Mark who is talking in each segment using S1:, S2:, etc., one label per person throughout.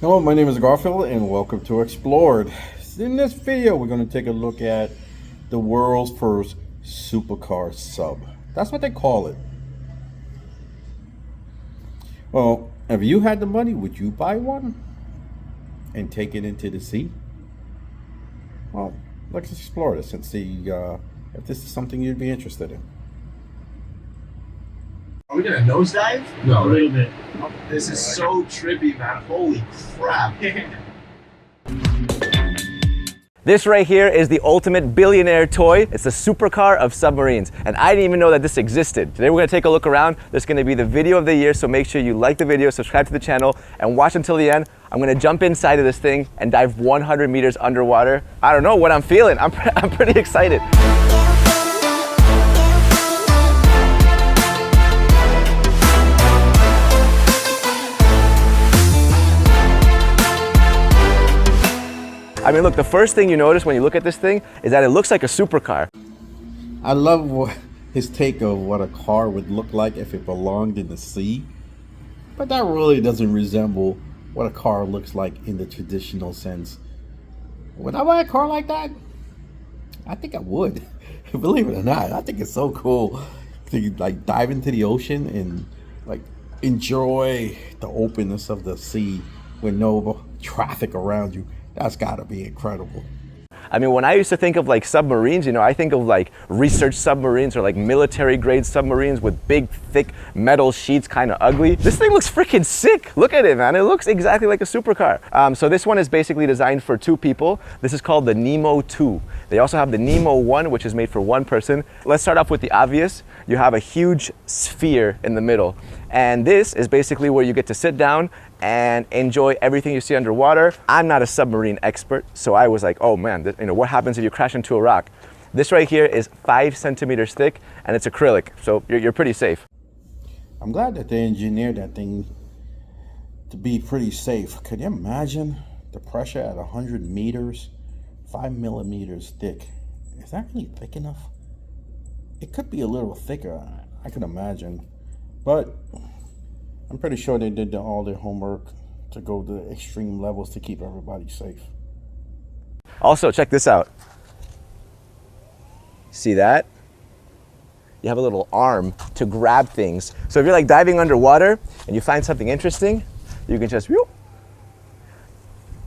S1: Hello, my name is Garfield and welcome to Explored. In this video, we're going to take a look at the world's first supercar sub. That's what they call it. Well, if you had the money, would you buy one and take it into the sea? Well, let's explore this and see if this is something you'd be interested in.
S2: Are we gonna nosedive?
S3: No, a little bit.
S2: This is so trippy, man. Holy crap.
S4: This right here is the ultimate billionaire toy. It's the supercar of submarines. And I didn't even know that this existed. Today we're gonna take a look around. There's gonna be the video of the year, so make sure you like the video, subscribe to the channel, and watch until the end. I'm gonna jump inside of this thing and dive 100 meters underwater. I don't know what I'm feeling. I'm pretty excited. I mean, look, the first thing you notice when you look at this thing is that it looks like a supercar.
S1: I love his take of what a car would look like if it belonged in the sea, but that really doesn't resemble what a car looks like in the traditional sense. Would I buy a car like that? I think I would. Believe it or not, I think it's so cool to like dive into the ocean and like enjoy the openness of the sea with no traffic around you. That's gotta be incredible.
S4: I mean, when I used to think of like submarines, you know, I think of like research submarines or like military grade submarines with big, thick metal sheets, kind of ugly. This thing looks freaking sick. Look at it, man. It looks exactly like a supercar. So this one is basically designed for 2 people. This is called the Nemo 2. They also have the Nemo 1, which is made for 1 person. Let's start off with the obvious. You have a huge sphere in the middle. And this is basically where you get to sit down and enjoy everything you see underwater. I'm not a submarine expert, so I was like, oh man, you know, what happens if you crash into a rock? This right here is 5 centimeters thick and it's acrylic, so you're pretty safe.
S1: I'm glad that they engineered that thing to be pretty safe. Could you imagine the pressure at 100 meters, 5 millimeters thick? Is that really thick enough? It could be a little thicker, I can imagine, but I'm pretty sure they did all their homework to go to extreme levels to keep everybody safe.
S4: Also, check this out. See that? You have a little arm to grab things. So if you're like diving underwater and you find something interesting, you can just whoop,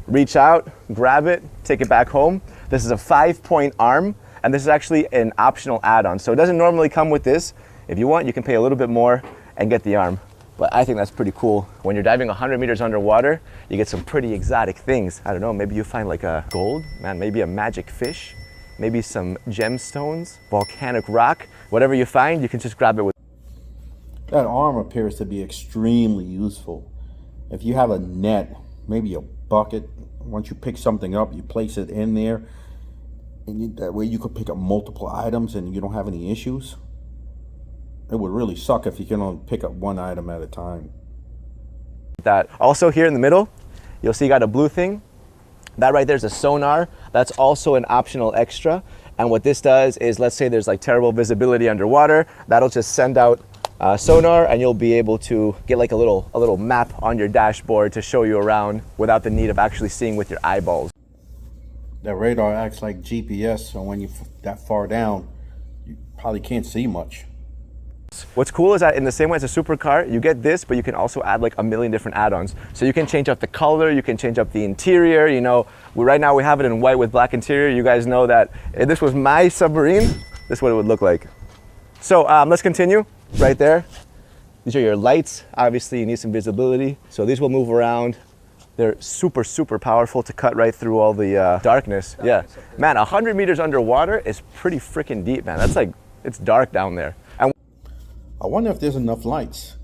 S4: reach out, grab it, take it back home. This is a 5-point arm, and this is actually an optional add-on. So it doesn't normally come with this. If you want, you can pay a little bit more and get the arm. But I think that's pretty cool. When you're diving 100 meters underwater, you get some pretty exotic things. I don't know, maybe you find like a gold, man, maybe a magic fish, maybe some gemstones, volcanic rock. Whatever you find, you can just grab it with.
S1: That arm appears to be extremely useful. If you have a net, maybe a bucket, once you pick something up, you place it in there, and that way you could pick up multiple items and you don't have any issues. It would really suck if you can only pick up 1 item at a time.
S4: That also here in the middle, you'll see you got a blue thing. That right there is a sonar. That's also an optional extra. And what this does is, let's say there's like terrible visibility underwater, that'll just send out sonar, and you'll be able to get like a little map on your dashboard to show you around without the need of actually seeing with your eyeballs.
S1: That radar acts like GPS, so when you're that far down, you probably can't see much.
S4: What's cool is that in the same way as a supercar, you get this, but you can also add like a million different add-ons. So you can change up the color, you can change up the interior. You know, right now we have it in white with black interior. You guys know that if this was my submarine, this is what it would look like. So let's continue right there. These are your lights. Obviously you need some visibility. So these will move around. They're super, super powerful to cut right through all the darkness. Yeah, man, 100 meters underwater is pretty freaking deep, man. That's like, it's dark down there. And
S1: I wonder if there's enough lights.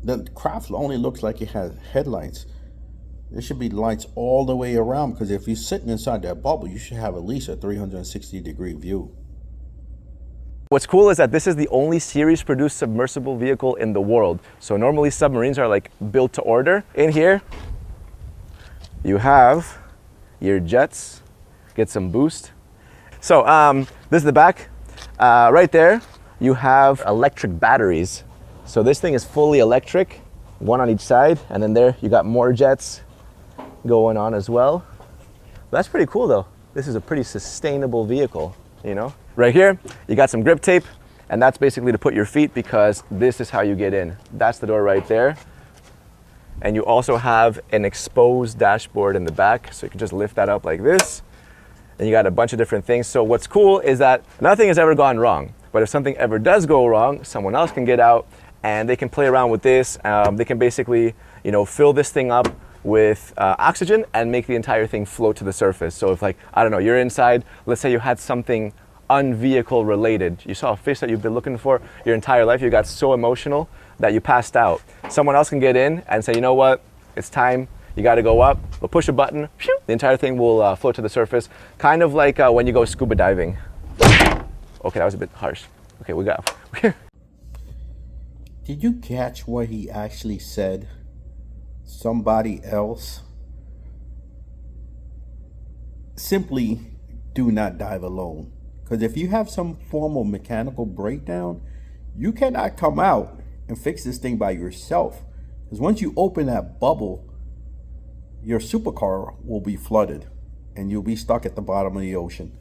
S1: The craft only looks like it has headlights. There should be lights all the way around, because if you're sitting inside that bubble, you should have at least a 360-degree view.
S4: what's cool is that this is the only series-produced submersible vehicle in the world. So normally submarines are like built to order. In here, you have your jets, get some boost. So this is the back. Right there, you have electric batteries. So this thing is fully electric, one on each side, and then there you got more jets, going on as well. That's pretty cool though. This is a pretty sustainable vehicle, you know? Right here, you got some grip tape, and that's basically to put your feet, because this is how you get in. That's the door right there. And you also have an exposed dashboard in the back, so you can just lift that up like this. And you got a bunch of different things. So what's cool is that nothing has ever gone wrong. But if something ever does go wrong, someone else can get out and they can play around with this. They can basically, you know, fill this thing up with oxygen and make the entire thing float to the surface. So if, like, I don't know, you're inside, let's say you had something unvehicle related. You saw a fish that you've been looking for your entire life. You got so emotional that you passed out. Someone else can get in and say, you know what, it's time. You got to go up. We'll push a button. Phew, the entire thing will float to the surface. Kind of like when you go scuba diving. Okay, that was a bit harsh. Okay, we got.
S1: Did you catch what he actually said? Somebody else? Simply do not dive alone. Because if you have some form of mechanical breakdown, you cannot come out and fix this thing by yourself. Because once you open that bubble, your supercar will be flooded and you'll be stuck at the bottom of the ocean.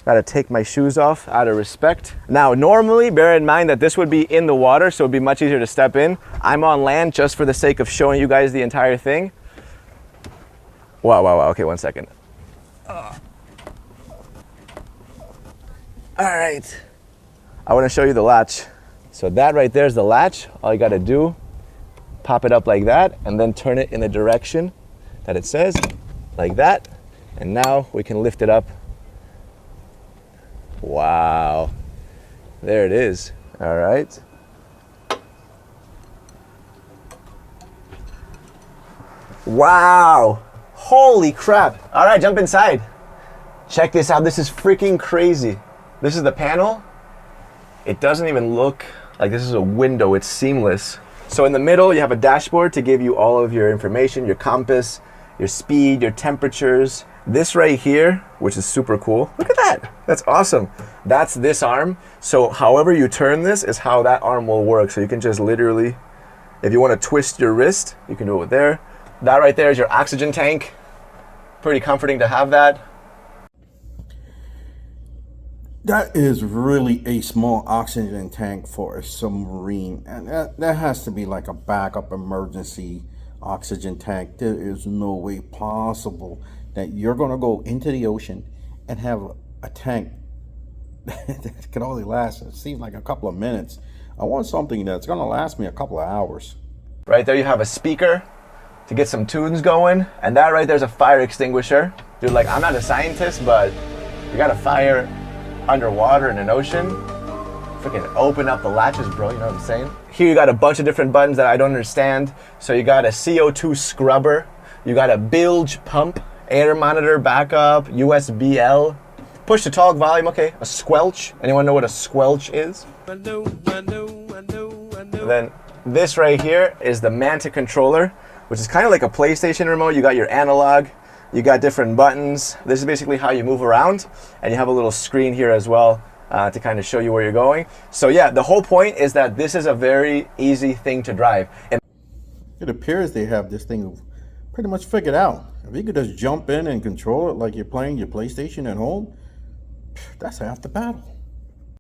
S4: Gotta take my shoes off out of respect. Now, normally, bear in mind that this would be in the water, so it'd be much easier to step in. I'm on land just for the sake of showing you guys the entire thing. Wow, wow, wow. Okay, 1 second. All right. I wanna show you the latch. So that right there is the latch. All you gotta do, pop it up like that, and then turn it in the direction that it says, like that. And now we can lift it up. Wow, there it is. All right. Wow, holy crap. All right, jump inside. Check this out, this is freaking crazy. This is the panel. It doesn't even look like this is a window, it's seamless. So in the middle, you have a dashboard to give you all of your information, your compass, your speed, your temperatures. This right here, which is super cool. Look at that, that's awesome. That's this arm. So however you turn this is how that arm will work. So you can just literally, if you want to twist your wrist, you can do it with there. That right there is your oxygen tank. Pretty comforting to have that.
S1: That is really a small oxygen tank for a submarine. And that has to be like a backup emergency oxygen tank. There is no way possible that you're going to go into the ocean and have a tank that can only last, it seems like, a couple of minutes. I want something that's going to last me a couple of hours.
S4: Right there you have a speaker to get some tunes going, and that right there's a fire extinguisher. Dude, like, I'm not a scientist, but you got a fire underwater in an ocean. Freaking open up the latches, bro, you know what I'm saying? Here you got a bunch of different buttons that I don't understand. So you got a CO2 scrubber, you got a bilge pump, air monitor backup, USB-L, push to talk volume, okay, a squelch. Anyone know what a squelch is? And then this right here is the Manta controller, which is kind of like a PlayStation remote. You got your analog, you got different buttons. This is basically how you move around, and you have a little screen here as well to kind of show you where you're going. So yeah, the whole point is that this is a very easy thing to drive. And
S1: it appears they have this thing pretty much figured out. If you could just jump in and control it like you're playing your PlayStation at home, that's half the battle.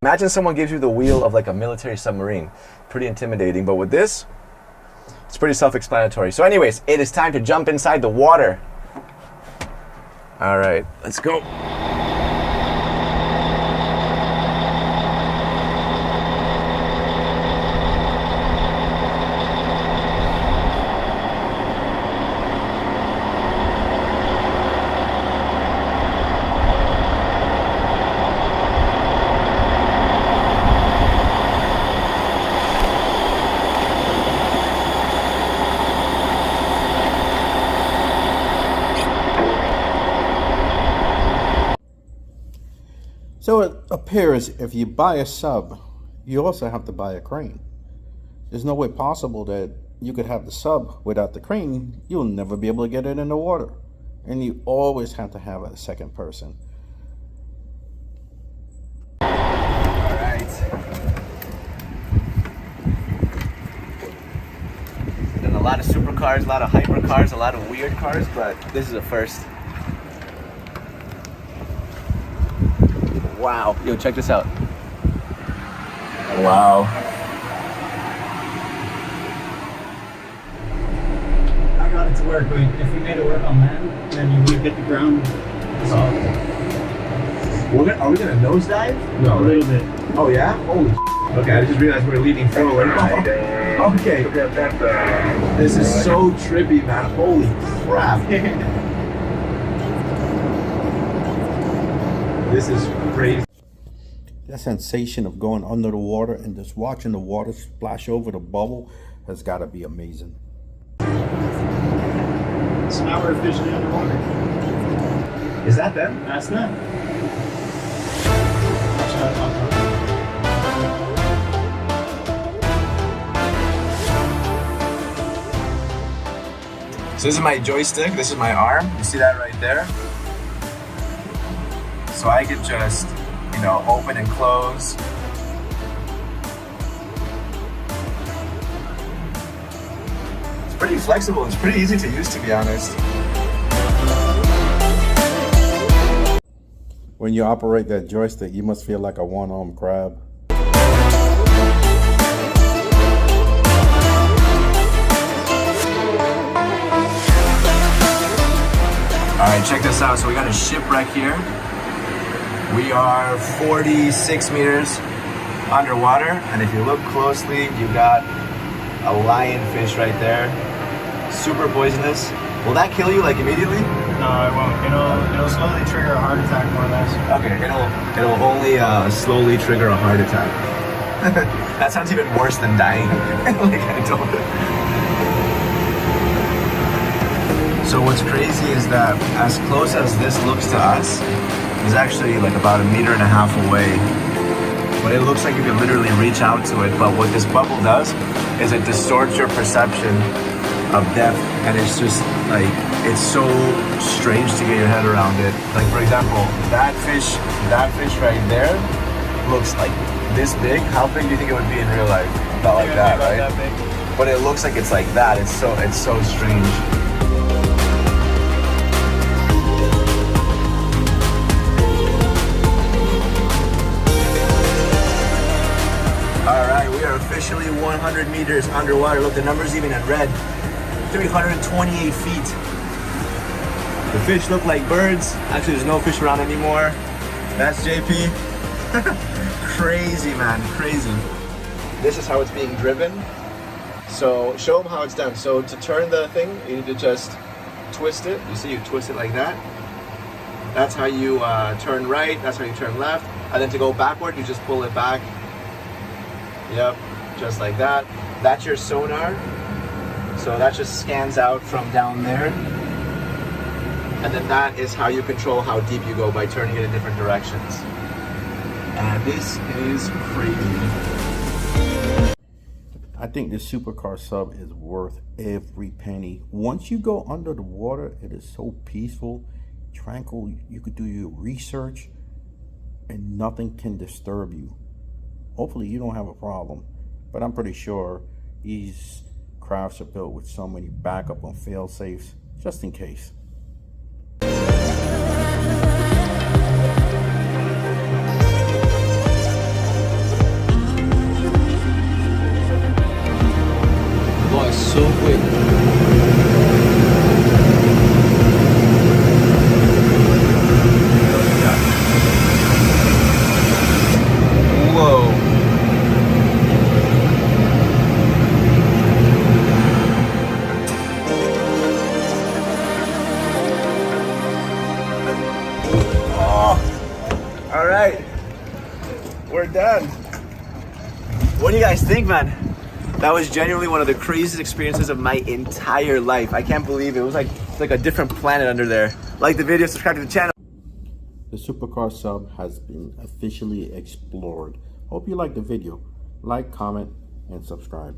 S4: imagine someone gives you the wheel of like a military submarine. Pretty intimidating, but with this, it's pretty self-explanatory. So anyways, it is time to jump inside the water. All right, let's go.
S1: So it appears if you buy a sub, you also have to buy a crane. There's no way possible that you could have the sub without the crane. You'll never be able to get it in the water. And you always have to have a second person.
S4: All right. Then the lot of supercars, a lot of hypercars, a lot of weird cars, but this is a first. Wow. Yo, check this out. Wow.
S3: I got it to work, but if we made it work on land, then you would hit the ground. So,
S2: Are we gonna nosedive? No,
S3: a little bit.
S2: Oh yeah? Holy okay, I just realized we're leaning forward. Okay. This is so trippy, man. Holy crap. This is crazy.
S1: That sensation of going under the water and just watching the water splash over the bubble has got to be amazing.
S3: So now we're officially underwater.
S2: Is that them?
S3: That's that.
S4: So this is my joystick, this is my arm. You see that right there? So I can just, you know, open and close. It's pretty flexible, it's pretty easy to use, to be honest.
S1: When you operate that joystick, you must feel like a one-armed crab.
S4: All right, check this out. So we got a shipwreck here. We are 46 meters underwater, and if you look closely, you got a lionfish right there. Super poisonous. Will that kill you like immediately?
S3: No, it won't. It'll slowly trigger a heart attack, more or less.
S4: Okay, it'll only slowly trigger a heart attack. That sounds even worse than dying. Like I don't. So what's crazy is that as close as this looks to us, is actually like about 1.5 meters away. But it looks like you can literally reach out to it. But what this bubble does is it distorts your perception of depth, and it's just like, it's so strange to get your head around it. Like for example, that fish right there looks like this big. How big do you think it would be in real life? About like that, right?
S3: That big.
S4: But it looks like it's like that. It's so strange. Alright, we are officially 100 meters underwater. Look, the number's even in red. 328 feet. The fish look like birds. Actually, there's no fish around anymore. That's JP. Crazy, man, crazy. This is how it's being driven. So, show them how it's done. So, to turn the thing, you need to just twist it. You see, you twist it like that. That's how you turn right. That's how you turn left. And then to go backward, you just pull it back. Yep, just like that. That's your sonar. So that just scans out from down there. And then that is how you control how deep you go, by turning it in different directions. And this is crazy.
S1: I think this supercar sub is worth every penny. Once you go under the water, it is so peaceful, tranquil. You could do your research and nothing can disturb you. Hopefully you don't have a problem, but I'm pretty sure these crafts are built with so many backup and fail safes just in case.
S5: Wow, it's so quick.
S4: Whoa. All right, we're done. What do you guys think, man? That was genuinely one of the craziest experiences of my entire life. I can't believe it. It was like a different planet under there. Like the video, subscribe to the channel.
S1: The supercar sub has been officially explored. Hope you liked the video. Like, comment, and subscribe.